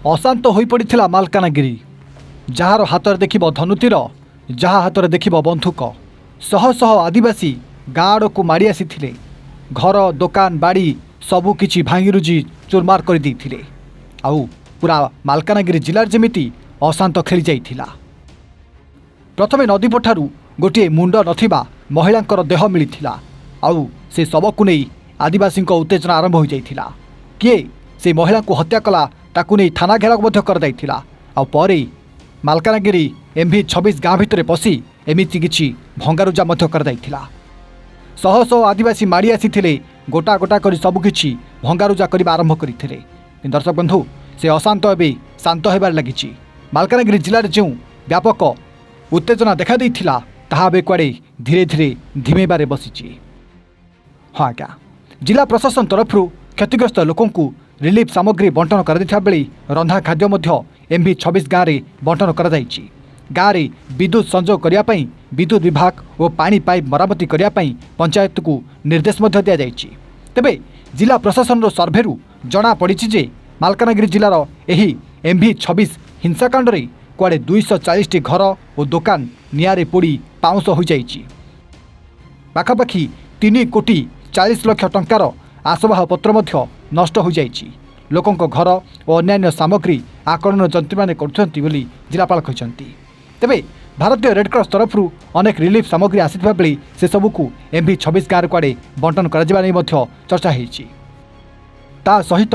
अशांत हो पड़ा मालकानगिरी। जार हाथ देखिब धनुतीर, जहा हाथ देखिब बंधुक। शह शह आदिवासी गाँ आड़ को माड़ी आसी घर दुकान बाड़ी सबुकिछि भांगीरुजी चुरमार कर देते। आउ पूरा मालकानगिरी जिलार जमिति अशांत खेली जाइथिला। प्रथमे नदीपठारू गोटे मुंड नथिबा महिलांकर देह मिलिथिला। आउ से सबकु नहीं आदिवासी उत्तेजना आरंभ हो जाइथिला। किए से महिला को हत्या कला ताकू नहीं थाना घेराव मध्य कर दैथिला। आउ परे मालकानगिरी MV26 गाँ भितर पशि एमिति किछि भंगारुजा मध्य कर दैथिला। शह शह आदिवासी माड़ी आसी गोटा गोटा कर सबुकिछि भंगारुजा करबा आरंभ करथिले। दर्शक बंधु, से अशांत एवं शांत होबार लगिछि। मालकानगिरी जिले जो व्यापक उत्तेजना देखा देइथिला ताहा बे कुआडे धीरे धीरे धिमेबारे बसिछि। हाँ आज्ञा, जिला प्रशासन तरफ क्षतिग्रस्त लोकंकु रिलीफ सामग्री बंटन कर बेले रंधा खाद्य मध्य MV26 गाँव में बंटन कर गाँव में विद्युत संजोग करने विद्युत विभाग और पानी पाइप मरामती करने पंचायत को निर्देश दि जाइए। तेबे जिला प्रशासन सर्भेरू जना पड़ी जे मालकानगिरी जिलार यही MV26 हिंसाकांड रे कुआडे 240 टी घर और दुकान निआरे पोड़ी पाउंस हो जाइए। पाखापाखि 3 कोटी 40 लाख टंकार आसबाब पत्र नष्ट हो जाइए। लोकों घर और अन्य सामग्री आकलन जंत्री मैंने करुँच जिलापाल कहते। तेबे भारतीय रेडक्रॉस तरफ अनेक रिलीफ सामग्री आसीथिबा बेले से सबुकु MV26 गाँव कुआडे बंटन कर चर्चा होइछि। ता सहित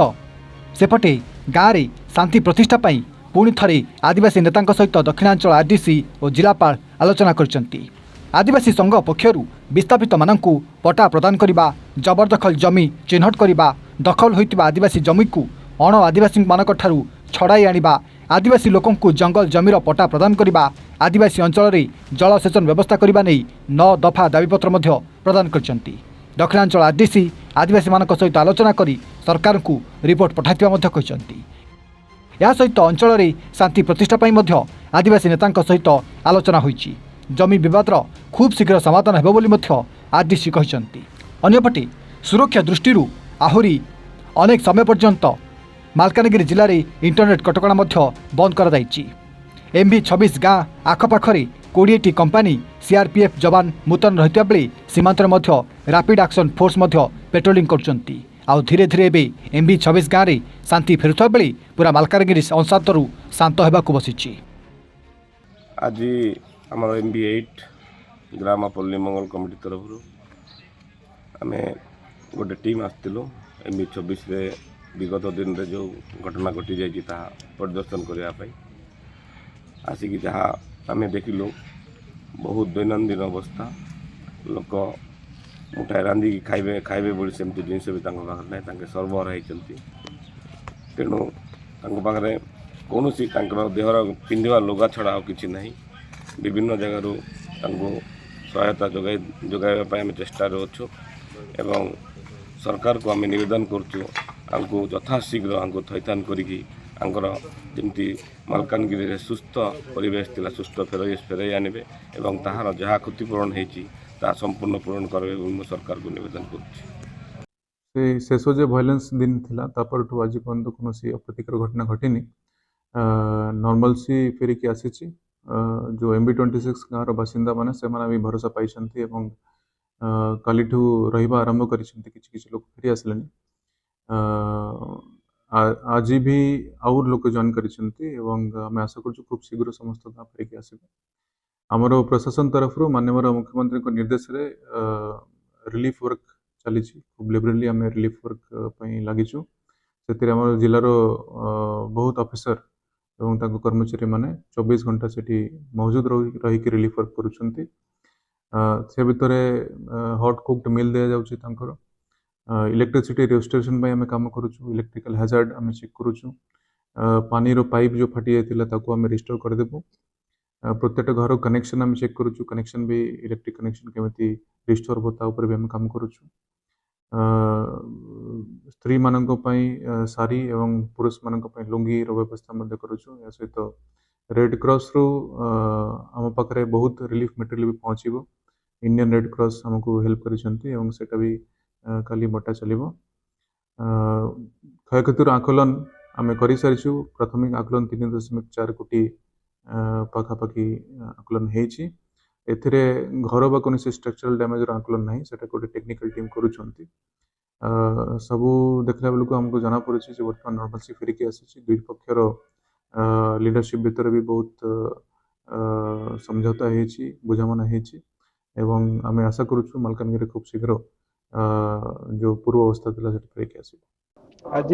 सेपटे गाँव में शांति प्रतिष्ठा पाई पुणी थरे आदिवासी नेतांक सहित दक्षिणांचल RDC और जिलापाल आलोचना करछंती। आदिवासी संघ पक्षरु विस्थापित मानंकु पट्टा प्रदान करिबा, जबरदखल जमी चिन्हट करिबा, दखल होइतिबा आदिवासी जमी को अण आदिवासी मानक ठारू छड़ाई आनिबा, आदिवासी लोकंकु जंगल जमीर पट्टा प्रदान करिबा, आदिवासी अंचल रे जलसेचन व्यवस्था करिबा नै 9 दफा दाबीपत्र मध्य प्रदान करछंती। दक्षिणांचल RDC आदिवासी मानक सहित आलोचना करी सरकार को रिपोर्ट पठाइतिबा मध्य कहछंती। या सहित अंचल रे शांति प्रतिष्ठा पाई मध्य आदिवासी नेतांक सहित आलोचना होइछि। जमी विवादर खूब शीघ्र समाधान हेबो बोली मध्य RDC कहछंती। अन्यपटे सुरक्षा दृष्टि आहुरी अनेक समय पर्यंत मालकानगिरी जिले में इंटरनेट कटकणा मध्य बंद कर दाइछि। MV26 गाँ आखपाखरे 20 टी कंपानी CRPF जवान मुतयन रहिता बेले सीमांतर मध्य रैपिड एक्शन फोर्स मध्य पेट्रोलिंग करछंती। आउ धीरे धीरे एबे MV26 गाँव में शांति फेरुता बेले पूरा मालकानगिरी अशांतरू शांत होबाकू बसिछि। आज आमर MV8 ग्राम पल्ली मंगल कमिटी तरफ आम गोटे टीम आसलु MV26 रे विगत दिन रे जो घटना घटी जाइए परिदर्शन करने आसिक जहाँ आम देखिलु बहुत दैनंदिन अवस्था लोक मुठाए रांधिकी खाइबे खाइबे बोली सेमती जिनस भी पाखे ना सरबराह होती। तेणु पाखे कौन देहर पिंधा लुगा छड़ा आ कि ना विभिन्न जगार सहायता जोगाइवाई आम चेष्टा अच्छु एवं सरकार को आम निवेदन करूँ यथाशीघ्र आमको थैथान करी जमी मालकानगिरी सुस्थ परिवेश थिला सुस्थ फेरई आनबे एवं ताहार जहाँ क्षतिपूरण होती संपूर्ण पूरण करेंगे सरकार को निवेदन कर। शेष जो भाइलेंस दिन थिला तापर आज पर्यंत कौन अप्रीतिकर घटना घटीनी। नॉर्मल सी फेरिकी आसी जो MV26 गाँव बासिंदा माने से भी भरोसा पाई काली रहा आरंभ कर लोक फेरी आसले। आज भी आउर लोक जॉइन करें आशा कर खूब शीघ्र समस्त गाँव फेरिकी आसबे। आमर प्रशासन तरफ माननीय मुख्यमंत्री को निर्देश रे रिलीफ वर्क चली खूब लिबरेली आम रिलीफ वर्क लगिचु। से जिलार बहुत ऑफिसर एवं कर्मचारी माने 24 घंटा से मौजूद रही रिलीफ वर्क करुछंती। से भितर हॉट कुक्ड मिल दिया जाउछि तांकर इलेक्ट्रिसिटी रेस्टोरेशन आम काम करुछु। इलेक्ट्रिकल हैजार्ड आम चेक करुछु। पानी रो पाइप जो फाटी जाइतिला ताकू आम रिस्टोर कर देबु। प्रत्येक घर कनेक्शन आम चेक करुछु। कनेक्शन भी इलेक्ट्रिक कनेक्शन केमिति रिस्टोर होता ऊपर भी आम काम करुछु। स्त्री मानक साड़ी एवं पुरुष मानक लुंगी व्यवस्था करुछु। या सहित रेड क्रॉस रु आम पाखे बहुत रिलीफ मटेरियल भी पहुँचो। इंडियन रेड क्रॉस आमको हेल्प करी भी काली बटा चलो। क्षयक्षतिर आकलन आमे करि सारिछु प्राथमिक आकलन 3.4 कोटी पाखापाखि आकलन हेछि एथिरे घर बा कोनोसी स्ट्रक्चरल डैमेज रो आकलन नाही सेटा कोटे टेक्निकल टीम करूछंती सबू देखला बेलको हमको जाना पड़े जे वर्तमान नॉर्मलसी फेरिकी आसी दुई पक्षर लीडरशिप भीतर भी बहुत समझौता हेछि बुझामणा हेछि एवं आमे आशा करूछु मालकानगिरी खूब शीघ्र जो पूर्व अवस्था थिला सेटा फेरिकी आसी आज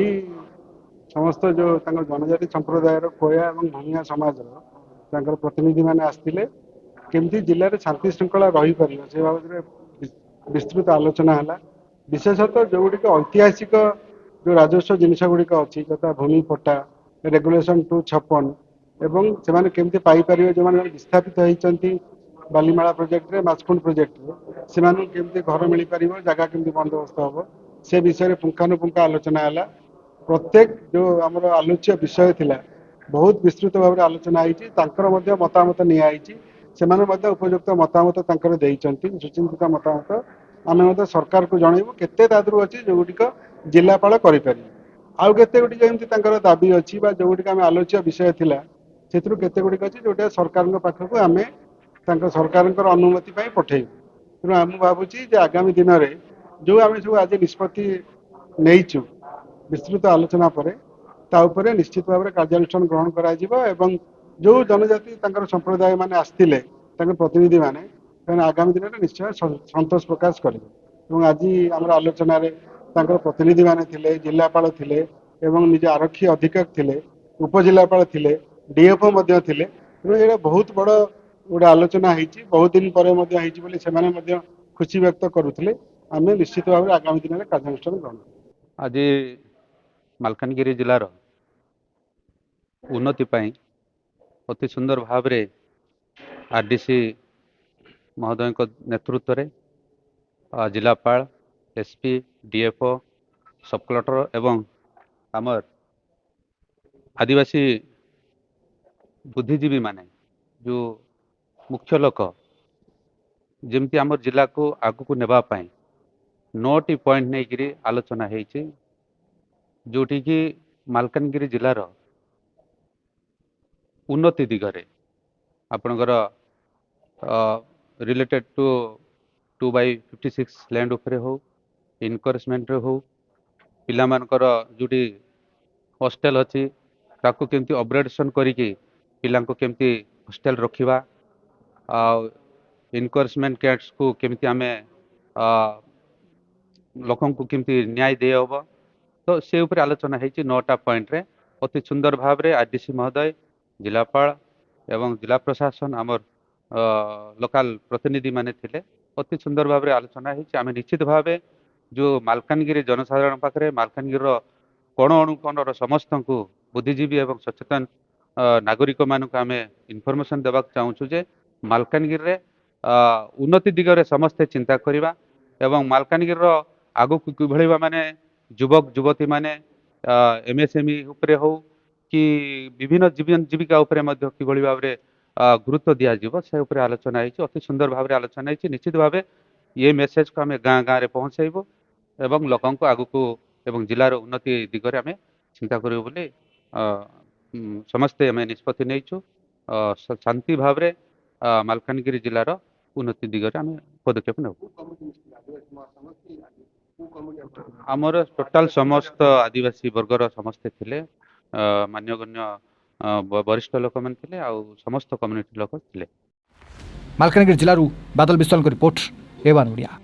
समस्त जो जनजाति संप्रदाय कोया और भूमिया समाज प्रतिनिधि मैंने आसते केमती जिले में शांति श्रृंखला रही पार से बाबद विस्तृत आलोचना है विशेषतः जो गुड़िक ऐतिहासिक जो राजस्व जिनस गुड़िक अच्छी जता भूमि पट्टा रेगुलेशन 256 एवं से केमती पाइपर जो मैंने विस्थापित होती बालीमाला प्रोजेक्ट रे माछकुंड प्रोजेक्ट रे से केमती घर मिल पार जगह केमती बंदोबस्त हम से विषय में पुंखानुपुंख आलोचना है प्रत्येक जो आमर आलोच्य विषय थिला बहुत विस्तृत भाव आलोचना होती मतामत नियाई से उपयुक्त मतामत सुचिंतित मतामत आम सरकार को जनइबू केते दादरू अच्छी जो गुड़िक जिलापाल करें आउ केते गुड़िक एमती दाबी अच्छी जो गुड़िक आम आलोच्य विषय थिला सेतु केते गुड़िक अच्छी जोटा सरकार पाखक आम सरकार अनुमति पठेबू तेणु आम भावुची आगामी दिन में जो आम सब आज निष्पत्ति नहींचु विस्तृत आलोचना पर ताऊपर निश्चित भाव में कार्यानुष्ठान ग्रहण कर जो जनजाति संप्रदाय माने आसते प्रतिनिधि माने आगामी दिन में निश्चय संतोष प्रकाश करेंगे आज आम आलोचन प्रतिनिधि माने थिले जिलापाल थिले एवं निज आरक्षी अधीक्षक थिले उपजिलापाल थिले डीएफओ मध्य थिले तेणु ये बहुत बड़ गोटे आलोचना होती बहुत दिन पर खुशी व्यक्त करुले आम निश्चित भाव में आगामी दिन में कार्यानुष्ठान ग्रहण आज मालकानगिरी जिलार उन्नति पाई अति सुंदर भाव रे आरडीसी महोदय नेतृत्व रे जिलापाल एसपी डीएफओ सब कलेक्टर एवं आमर आदिवासी बुद्धिजीवी माने जो मुख्य लोक जमती आमर जिला को आगु को नेबा पाई 9टी पॉइंट नहीं करी आलोचना होती जोटी की मालकानगिरी जिलार उन्नति दिगरे आपणकर रिलेटेड टू 2/56 लैंड उपरे हो इनकरेजमेंट हो पिला मानकर जोटी हॉस्टेल अच्छी ताको केमती अपग्रेडेशन करिकी पिला को केमती हॉस्टेल रखिबा इनकरेजमेंट कैट्स को केमती आमे लोकों को केमती न्याय दे हम तो से ऊपर आलोचना होती 9टा पॉइंट रे अति सुंदर भाव रे आरडीसी महोदय जिलापाल एवं जिला प्रशासन आमर लोकल प्रतिनिधि माने थिले अति सुंदर भाव रे आलोचना होती आम निश्चित भाव जो मालकानगिरी जनसाधारण पाखे मालकानगिरी कोण अनुकोणर समस्त को बुद्धिजीवी एवं सचेतन नागरिक मानक आम इनफॉरमेशन देवा चाहूँ जे मालकानगिरी रे उन्नति दिगरे समस्ते चिंता करवा एवं मालकानगिरी आगु किभଳି माने युवक युवती माने एमएसएमई उपरे हो कि विभिन्न जीविका उपरे मध्य किभଳି भाव रे गुरुत्व दिया जीव से उपरे आलोचना होती अति सुंदर भाव रे आलोचना होती निश्चित भाव ये मेसेज को आम गाँ गाँव रे पहुँचाइबो एवं लोकों को आगु को एवं जिलार उन्नति दिगरे आम चिंता करू बोली समस्ते आम निष्पत्ति नहींचु शांति भाव रे मालकानगिरी जिलार उन्नति दिगरे आम पदक्षेप नेबु आमर टोटाल समस्त आदिवासी वर्गर समस्ते थिले मान्यगण्य वरिष्ठ लोक मैंने थिले आउ समस्त कम्युनिटी लोक थिले। मालकानगिरी जिलूर बादल विश्वाल रिपोर्ट एवान ओडिया।